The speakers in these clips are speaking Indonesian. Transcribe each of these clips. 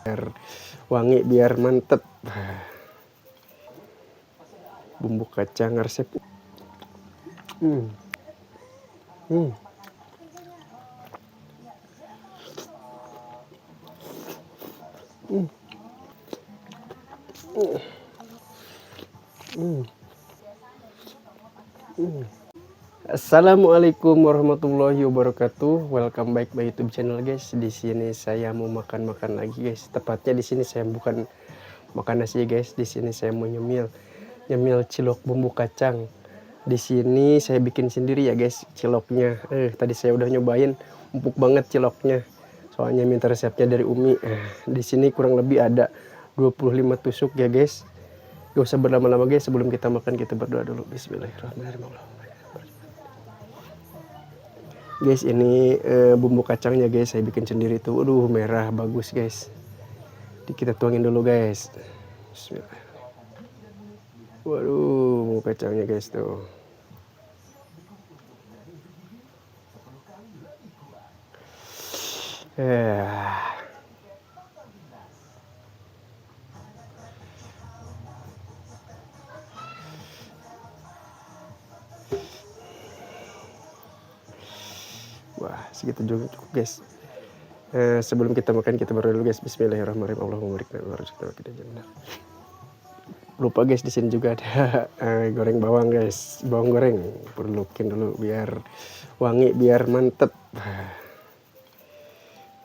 biar wangi, biar mantep. Bumbu kacang resep. Assalamualaikum warahmatullahi wabarakatuh. Welcome back by YouTube channel guys. Di sini saya mau makan lagi guys. Tepatnya di sini saya bukan makan nasi guys. Di sini saya mau nyemil cilok bumbu kacang. Di sini saya bikin sendiri ya guys ciloknya. Tadi saya udah nyobain, empuk banget ciloknya. Soalnya minta resepnya dari Umi. Di sini kurang lebih ada 25 tusuk ya guys. Gak usah berlama-lama guys, sebelum kita makan kita berdoa dulu. Bismillahirrahmanirrahim. Guys, ini bumbu kacangnya guys, saya bikin sendiri tuh. Aduh, merah bagus guys. Kita tuangin dulu guys. Bismillah. Waduh, bumbu kacangnya guys tuh. Wah, segitu juga cukup guys. Sebelum kita makan kita berdoa dulu guys. Bismillahirrahmanirrahim. Allahumma barik lana kita jannah. Lupa guys, di sini juga ada goreng bawang guys. Bawang goreng perlukin dulu biar wangi, biar mantep.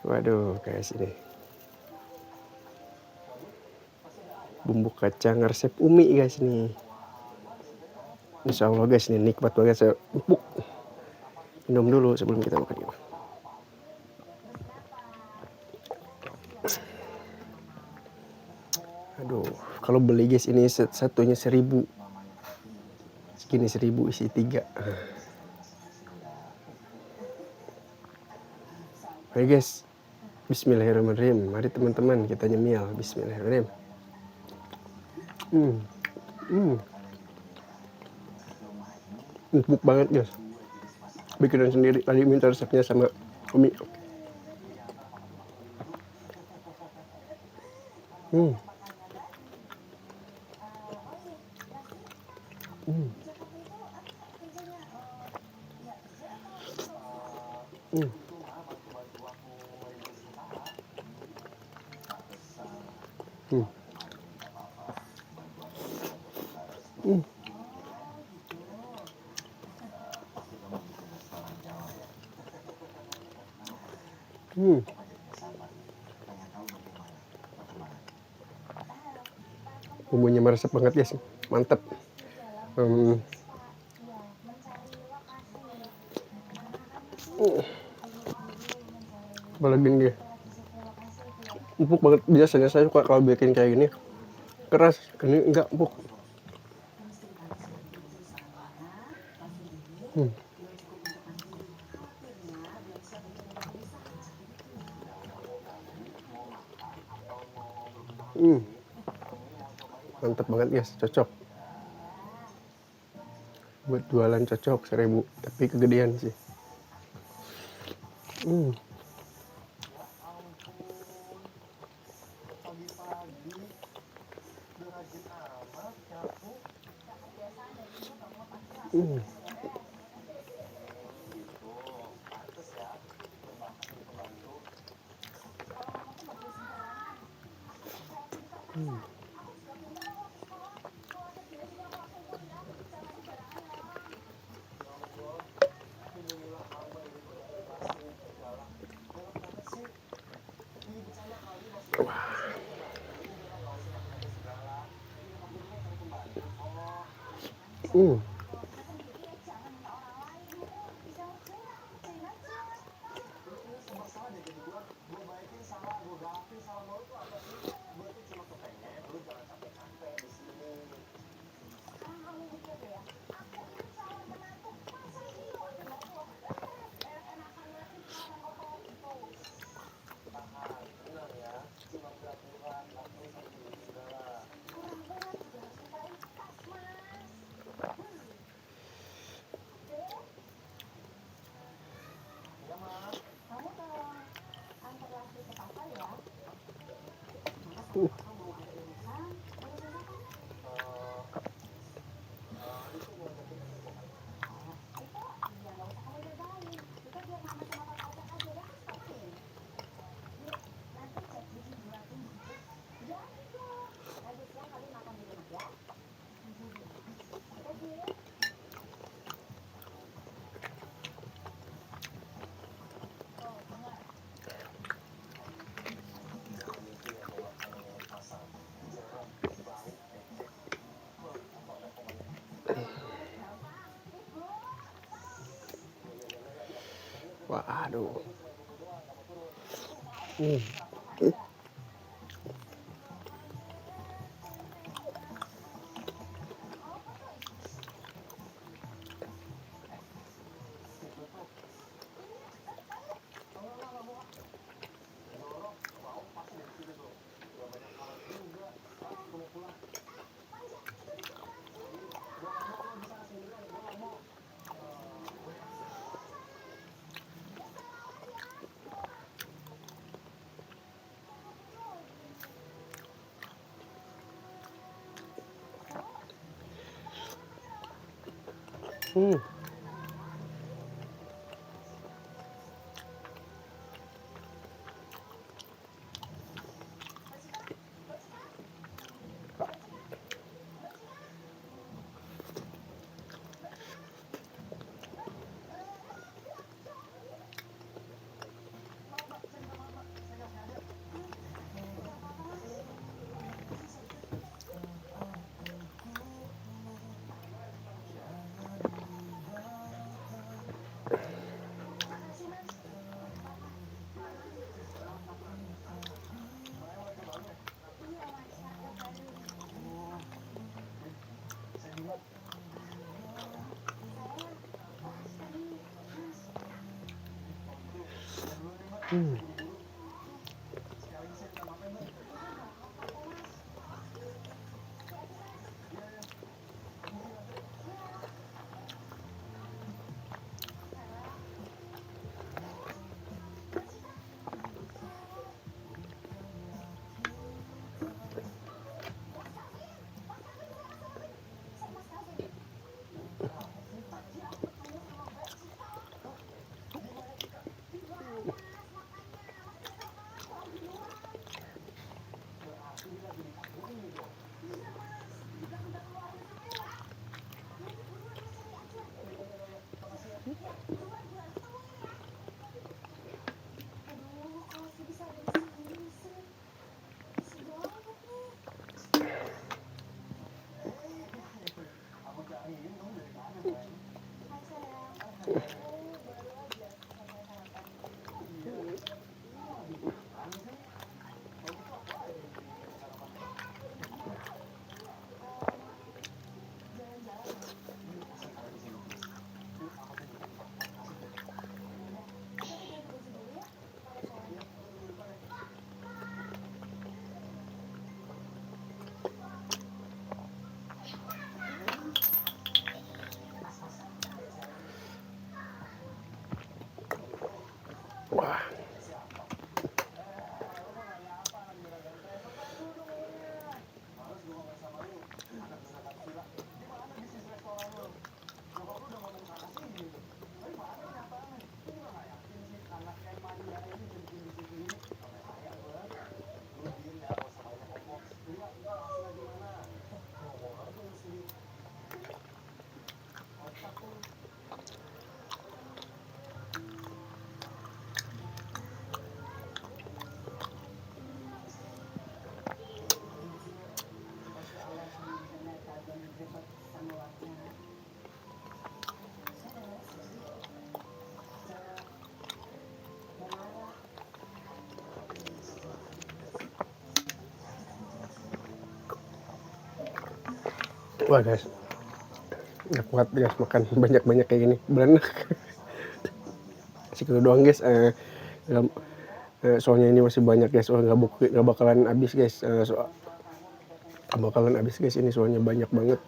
Waduh guys, ini bumbu kacang resep Umi guys nih. Insya Allah guys, ini nikmat banget. Saya empuk. Minum dulu sebelum kita makan. Aduh, kalau beli guys ini satunya 1000. Segini 1000 isi 3. Oke guys, bismillahirrahmanirrahim. Mari teman-teman kita nyemil. Bismillahirrahmanirrahim. Empuk banget guys. Bikinan sendiri, tadi minta resepnya sama Umi. Bumbunya meresap banget guys, mantep. Apalagi ini empuk banget. Biasanya saya suka kalau bikin kayak gini keras, ini enggak empuk. Mantap banget guys, cocok buat jualan, cocok 1000, tapi kegedean sih. Waduh. Hmm. Wah. Wah guys, nggak kuat guys makan banyak-banyak kayak gini, beranak. Segitu doang guys. Soalnya ini masih banyak guys, nggak bakalan habis guys. Nggak bakalan habis guys, ini soalnya banyak banget.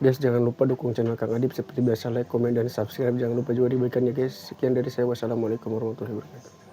Guys, jangan lupa dukung channel Kang Adip seperti biasa, like, komen, dan subscribe. Jangan lupa juga diberikannya guys. Sekian dari saya, wassalamualaikum warahmatullahi wabarakatuh.